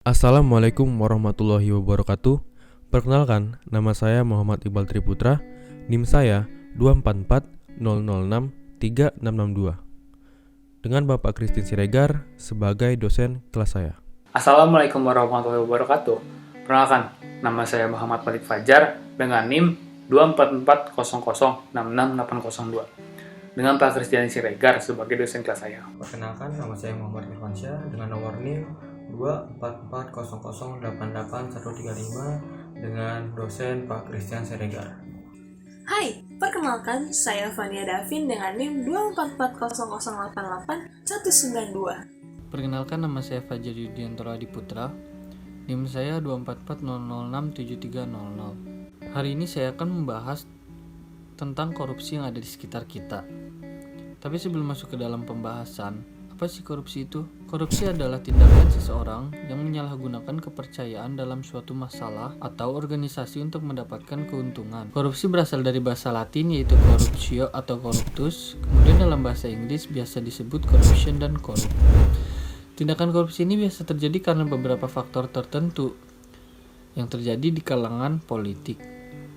Assalamualaikum warahmatullahi wabarakatuh. Perkenalkan, nama saya Muhammad Iqbal Triputra. NIM saya 24400636662. Dengan Bapak Christine Siregar sebagai dosen kelas saya. Assalamualaikum warahmatullahi wabarakatuh. Perkenalkan, nama saya Muhammad Malik Fajar dengan NIM 24400666802. Dengan Pak Christian Siregar sebagai dosen kelas saya. Perkenalkan, nama saya Muhammad Irfansyah dengan nomor NIM 24400088135 dengan dosen Pak Christian Siregar. Hai, perkenalkan saya Fania Davin dengan NIM 24400888192. Perkenalkan, nama saya Fajar Yudiantoro Adiputra. NIM saya 24400067300. Hari ini saya akan membahas tentang korupsi yang ada di sekitar kita. Tapi sebelum masuk ke dalam pembahasan, apa sih korupsi itu? Korupsi adalah tindakan seseorang yang menyalahgunakan kepercayaan dalam suatu masalah atau organisasi untuk mendapatkan keuntungan. Korupsi berasal dari bahasa Latin yaitu corruptio atau corruptus, kemudian dalam bahasa Inggris biasa disebut corruption dan corrupt. Tindakan korupsi ini biasa terjadi karena beberapa faktor tertentu yang terjadi di kalangan politik.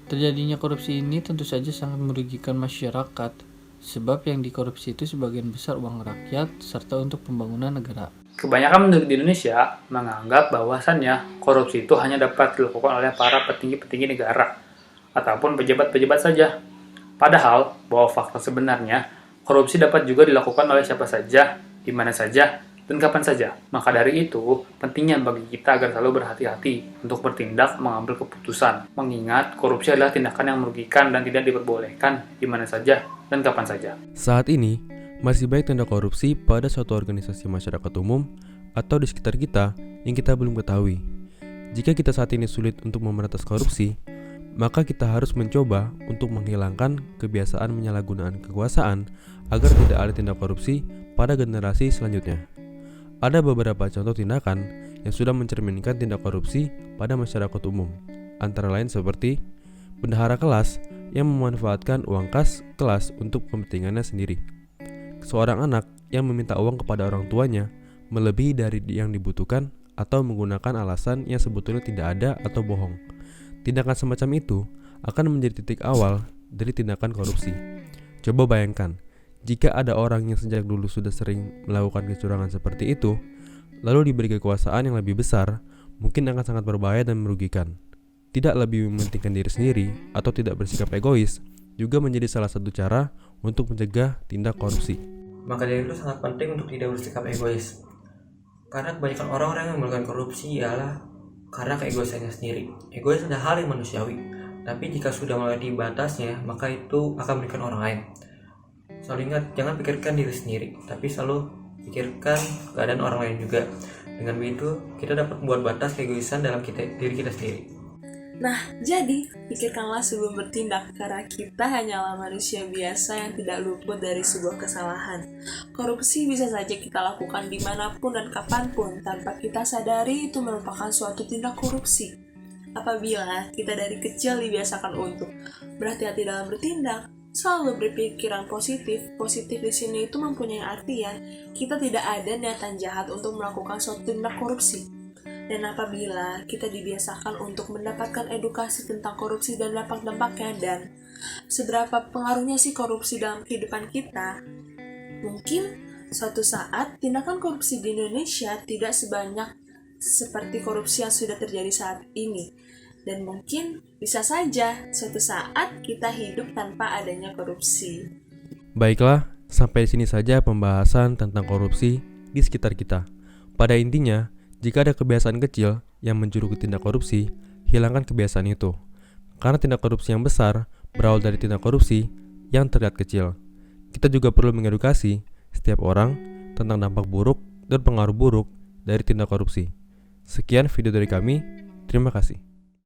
Terjadinya korupsi ini tentu saja sangat merugikan masyarakat, sebab yang dikorupsi itu sebagian besar uang rakyat serta untuk pembangunan negara. Kebanyakan penduduk di Indonesia menganggap bahwasannya korupsi itu hanya dapat dilakukan oleh para petinggi-petinggi negara ataupun pejabat-pejabat saja. Padahal, bahwa fakta sebenarnya, korupsi dapat juga dilakukan oleh siapa saja, di mana saja, dan kapan saja. Maka dari itu, pentingnya bagi kita agar selalu berhati-hati untuk bertindak mengambil keputusan. Mengingat korupsi adalah tindakan yang merugikan dan tidak diperbolehkan di mana saja dan kapan saja. Saat ini, masih banyak tindak korupsi pada suatu organisasi masyarakat umum atau di sekitar kita yang kita belum ketahui. Jika kita saat ini sulit untuk memberantas korupsi, maka kita harus mencoba untuk menghilangkan kebiasaan penyalahgunaan kekuasaan agar tidak ada tindak korupsi pada generasi selanjutnya. Ada beberapa contoh tindakan yang sudah mencerminkan tindak korupsi pada masyarakat umum, antara lain seperti bendahara kelas yang memanfaatkan uang kas kelas untuk kepentingannya sendiri, seorang anak yang meminta uang kepada orang tuanya melebihi dari yang dibutuhkan atau menggunakan alasan yang sebetulnya tidak ada atau bohong. Tindakan semacam itu akan menjadi titik awal dari tindakan korupsi. Coba bayangkan, jika ada orang yang sejak dulu sudah sering melakukan kecurangan seperti itu, lalu diberi kekuasaan yang lebih besar, mungkin akan sangat berbahaya dan merugikan. Tidak lebih mementingkan diri sendiri atau tidak bersikap egois juga menjadi salah satu cara untuk mencegah tindak korupsi. Maka dari itu sangat penting untuk tidak bersikap egois. Karena kebanyakan orang-orang yang melakukan korupsi ialah karena keegoisannya sendiri. Egois adalah hal yang manusiawi, tapi jika sudah melewati batasnya, maka itu akan merugikan orang lain. Selalu ingat, jangan pikirkan diri sendiri, tapi selalu pikirkan keadaan orang lain juga. Dengan begitu, kita dapat membuat batas keegoisan dalam diri kita sendiri. Nah, jadi pikirkanlah sebelum bertindak karena kita hanyalah manusia biasa yang tidak luput dari sebuah kesalahan. Korupsi bisa saja kita lakukan dimanapun dan kapanpun tanpa kita sadari itu merupakan suatu tindak korupsi. Apabila kita dari kecil dibiasakan untuk berhati-hati dalam bertindak, selalu berpikiran positif. Positif di sini itu mempunyai artian kita tidak ada niatan jahat untuk melakukan suatu tindak korupsi. Dan apabila kita dibiasakan untuk mendapatkan edukasi tentang korupsi dan dampak-dampaknya dan seberapa pengaruhnya sih korupsi dalam kehidupan kita, mungkin suatu saat tindakan korupsi di Indonesia tidak sebanyak seperti korupsi yang sudah terjadi saat ini. Dan mungkin bisa saja suatu saat kita hidup tanpa adanya korupsi. Baiklah, sampai sini saja pembahasan tentang korupsi di sekitar kita. Pada intinya, jika ada kebiasaan kecil yang menjuru ke tindak korupsi, hilangkan kebiasaan itu. Karena tindak korupsi yang besar berawal dari tindak korupsi yang terlihat kecil. Kita juga perlu mengedukasi setiap orang tentang dampak buruk dan pengaruh buruk dari tindak korupsi. Sekian video dari kami, terima kasih.